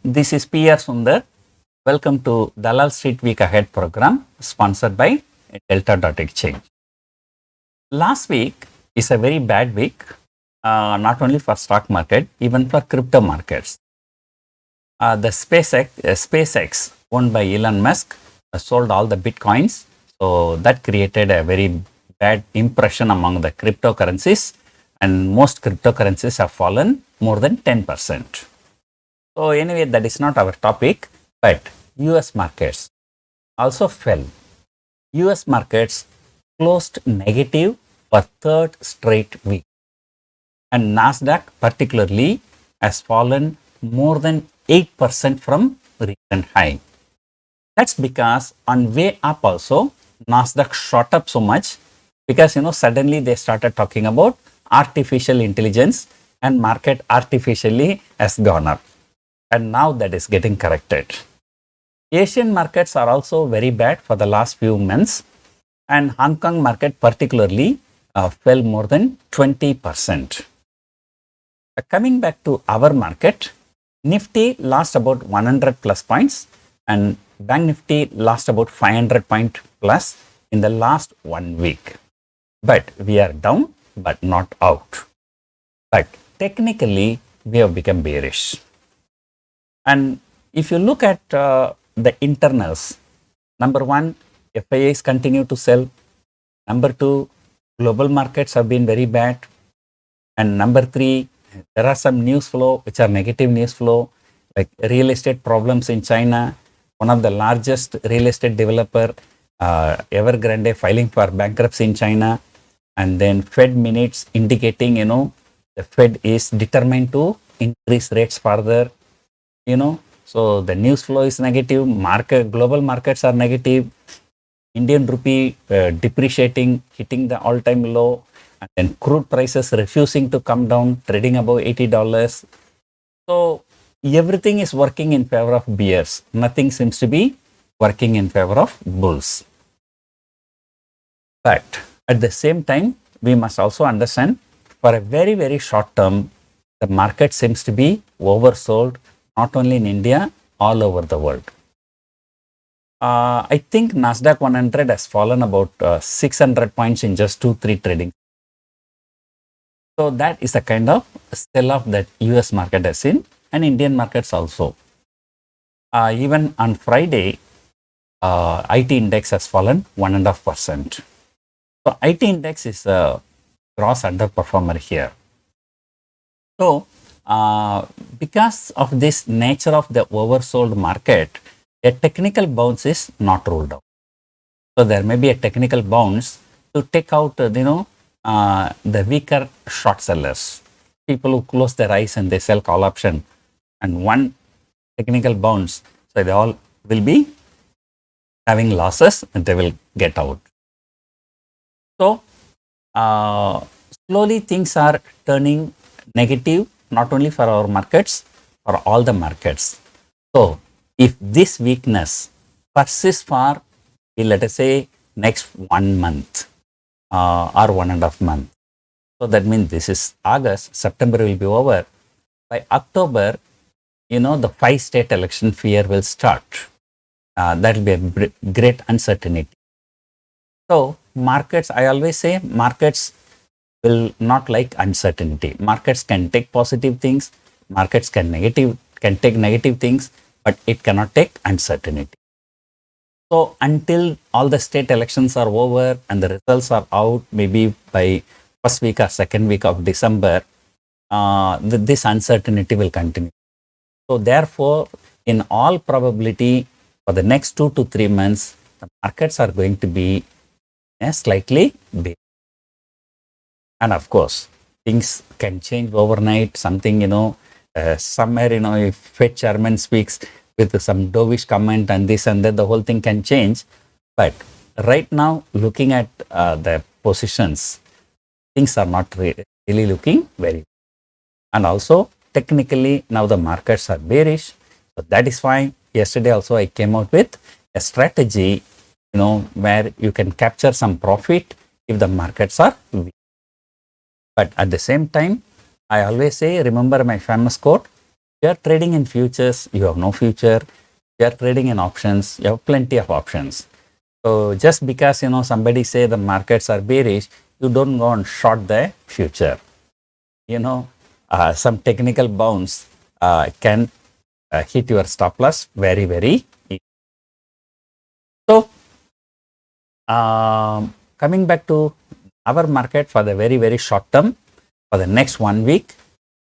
this is PR Sundar. Welcome to Dalal Street Week Ahead program sponsored by Delta.exchange. Last week is a very bad week, not only for stock market, even for crypto markets. The SpaceX owned by Elon Musk sold all the bitcoins, so that created a very bad impression among the cryptocurrencies, and most cryptocurrencies have fallen more than 10%. So anyway, that is not our topic, but US markets also fell. US markets closed negative for third straight week, and Nasdaq particularly has fallen more than 8% from recent high. That's because on way up also, Nasdaq shot up so much because suddenly they started talking about artificial intelligence and market artificially has gone up. And now that is getting corrected. Asian markets are also very bad for the last few months, and Hong Kong market particularly fell more than 20%. Coming back to our market, Nifty lost about 100 plus points and Bank Nifty lost about 500 point plus in the last 1 week. But we are down but not out. But technically we have become bearish. And if you look at the internals, number one, FIIs continue to sell. Number two, global markets have been very bad. And number three, there are some news flow which are negative news flow, like real estate problems in China. One of the largest real estate developer, Evergrande, filing for bankruptcy in China. And then Fed minutes indicating, the Fed is determined to increase rates further. So the news flow is negative, global markets are negative, Indian rupee depreciating, hitting the all-time low, and then crude prices refusing to come down, trading above $80. So everything is working in favor of bears. Nothing seems to be working in favor of bulls. But at the same time, we must also understand for a very, very short term, the market seems to be oversold, not only in India, all over the world. I think Nasdaq 100 has fallen about 600 points in just 2-3 trading. So that is the kind of sell-off that US market has seen, and Indian markets also. Even on Friday, IT index has fallen 1.5%. So IT index is a gross underperformer here. So because of this nature of the oversold market, a technical bounce is not ruled out. So there may be a technical bounce to take out, the weaker short sellers, people who close their eyes and they sell call option, and one technical bounce, so they all will be having losses and they will get out. So slowly things are turning negative, not only for our markets, for all the markets. So if this weakness persists for, let us say, next 1 month or 1.5 months, so that means this is August, September will be over. By October, the 5-state election fear will start. That will be a great uncertainty. So markets, I always say, markets will not like uncertainty. Markets can take positive things, markets can take negative things, but it cannot take uncertainty. So until all the state elections are over and the results are out, maybe by first week or second week of December, this uncertainty will continue. So therefore, in all probability, for the next 2 to 3 months, the markets are going to be slightly big. And of course, things can change overnight. Something, somewhere, if Fed chairman speaks with some dovish comment and this and that, the whole thing can change. But right now, looking at the positions, things are not really looking very good. And also, technically, now the markets are bearish. So that is why yesterday also I came out with a strategy, where you can capture some profit if the markets are weak. But at the same time, I always say, remember my famous quote, you are trading in futures, you have no future. You are trading in options, you have plenty of options. So just because somebody say the markets are bearish, you don't go and short the future. Some technical bounce can hit your stop loss very, very easy. So coming back to our market for the very, very short term, for the next 1 week,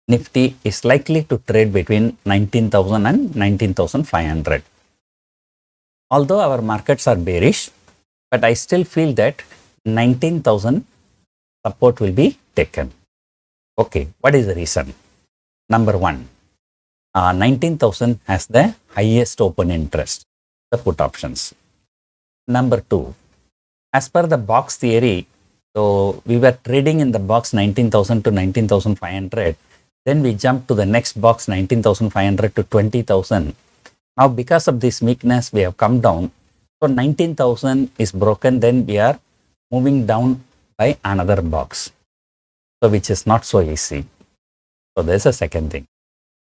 Nifty is likely to trade between 19,000 and 19,500. Although our markets are bearish, but I still feel that 19,000 support will be taken. Okay, what is the reason? Number one, 19,000 has the highest open interest, the put options. Number two, as per the box theory, so we were trading in the box 19,000 to 19,500. Then we jumped to the next box 19,500 to 20,000. Now because of this weakness, we have come down. So 19,000 is broken, then we are moving down by another box. So which is not so easy. So there's a second thing.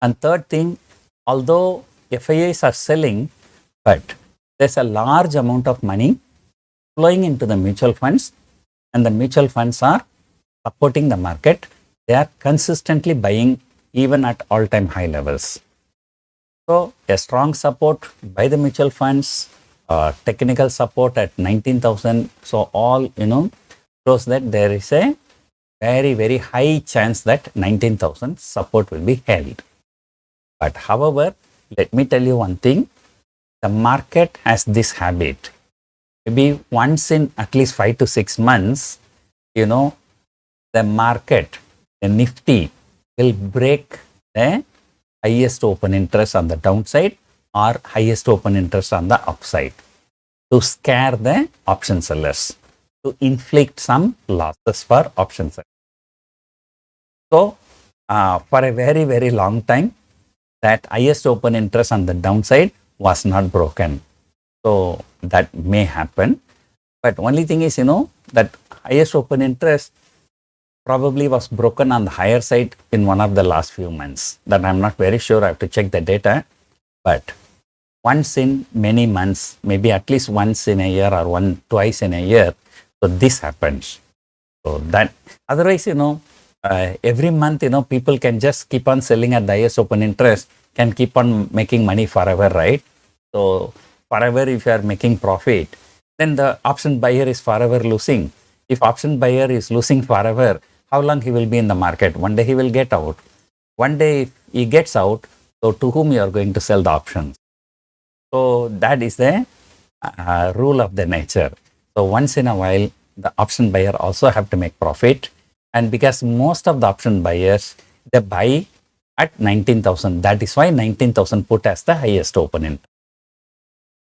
And third thing, although FIIs are selling, but there's a large amount of money flowing into the mutual funds, and the mutual funds are supporting the market. They are consistently buying even at all-time high levels. So a strong support by the mutual funds, technical support at 19,000. So all shows that there is a very, very high chance that 19,000 support will be held. But however, let me tell you one thing, the market has this habit. Maybe once in at least 5 to 6 months, the market, the Nifty will break the highest open interest on the downside or highest open interest on the upside to scare the option sellers, to inflict some losses for option sellers. So, for a very, very long time, that highest open interest on the downside was not broken. So, that may happen. But only thing is, that highest open interest probably was broken on the higher side in one of the last few months. That I'm not very sure. I have to check the data. But once in many months, maybe at least once in a year or twice in a year, so this happens. So that otherwise, every month, people can just keep on selling at the highest open interest, can keep on making money forever, right? So forever, if you are making profit, then the option buyer is forever losing. If option buyer is losing forever, how long he will be in the market? One day he will get out. One day if he gets out, so to whom you are going to sell the options? So that is the rule of the nature. So once in a while, the option buyer also have to make profit. And because most of the option buyers, they buy at 19,000. That is why 19,000 put as the highest open interest.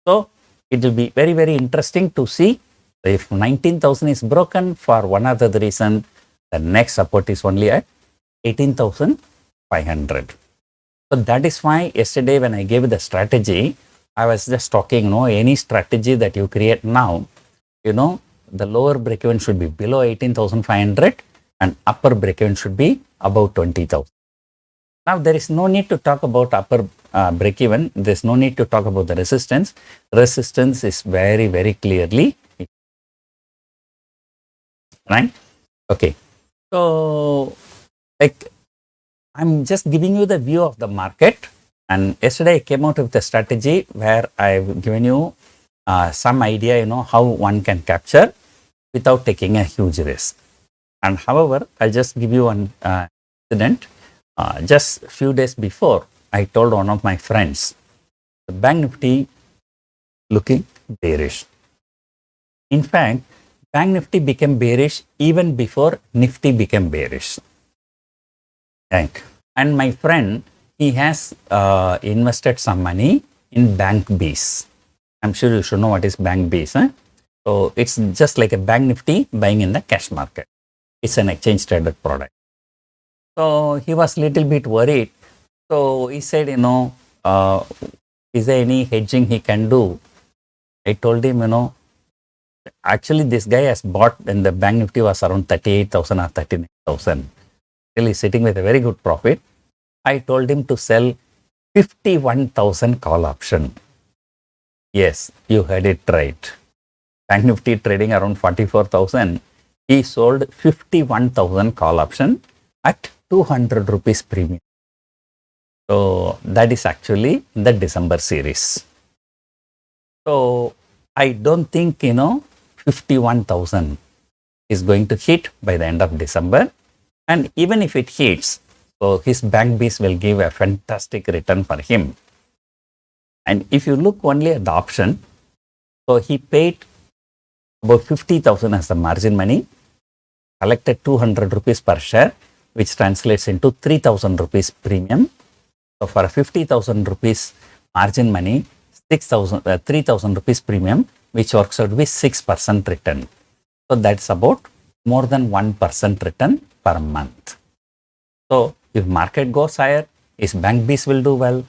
So it will be very, very interesting to see if 19,000 is broken for one other reason. The next support is only at 18,500. So that is why yesterday when I gave the strategy, I was just talking, any strategy that you create now, the lower breakeven should be below 18,500 and upper breakeven should be above 20,000. Now there is no need to talk about upper breakeven. There's no need to talk about the resistance. Resistance is very, very clearly right. Okay. So, I'm just giving you the view of the market, and yesterday I came out with a strategy where I've given you some idea, how one can capture without taking a huge risk. And however, I'll just give you an incident. Just a few days before, I told one of my friends, the Bank Nifty looking bearish. In fact, Bank Nifty became bearish even before Nifty became bearish. Right. And my friend, he has invested some money in Bank Bs. I'm sure you should know what is Bank Bs. So it's just like a Bank Nifty buying in the cash market. It's an exchange traded product. So he was little bit worried. So he said, is there any hedging he can do? I told him, actually, this guy has bought when the Bank Nifty was around 38,000 or 39,000. Still, he's sitting with a very good profit. I told him to sell 51,000 call option. Yes, you heard it right. Bank Nifty trading around 44,000. He sold 51,000 call option at 200 rupees premium. So that is actually the December series. So I don't think 51,000 is going to hit by the end of December. And even if it hits, so his bank base will give a fantastic return for him. And if you look only at the option, so he paid about 50,000 as the margin money, collected 200 rupees per share, which translates into 3,000 rupees premium. So for 50,000 rupees margin money, 3,000 rupees premium, which works out with 6% return. So that's about more than 1% return per month. So if market goes higher, his bank base will do well.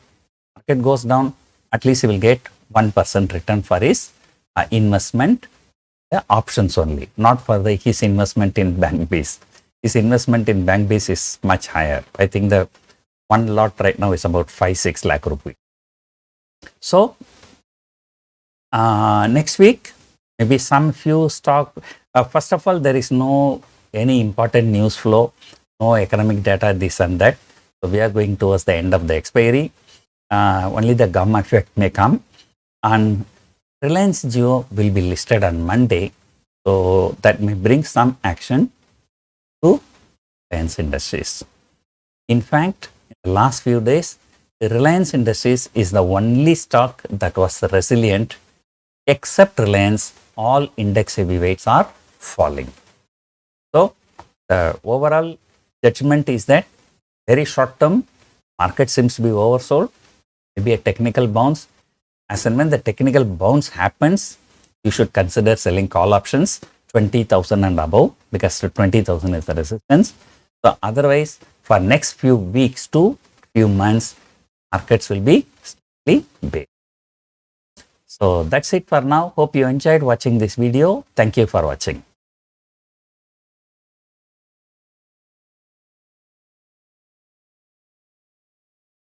Market goes down, at least he will get 1% return for his investment options only, not for his investment in bank base. His investment in bank base is much higher. I think the one lot right now is about 5-6 lakh rupees. So next week, maybe some few stock. First of all, there is no any important news flow, no economic data, this and that. So we are going towards the end of the expiry. Only the gum effect may come. And Reliance Jio will be listed on Monday. So that may bring some action to Reliance Industries. In fact, in the last few days, the Reliance Industries is the only stock that was resilient. Except Reliance, all index heavyweights are falling. So the overall judgment is that very short term, market seems to be oversold, maybe a technical bounce. As and when the technical bounce happens, you should consider selling call options 20,000 and above, because 20,000 is the resistance. So otherwise, for next few weeks to few months, markets will be slightly big. So that's it for now. Hope you enjoyed watching this video. Thank you for watching.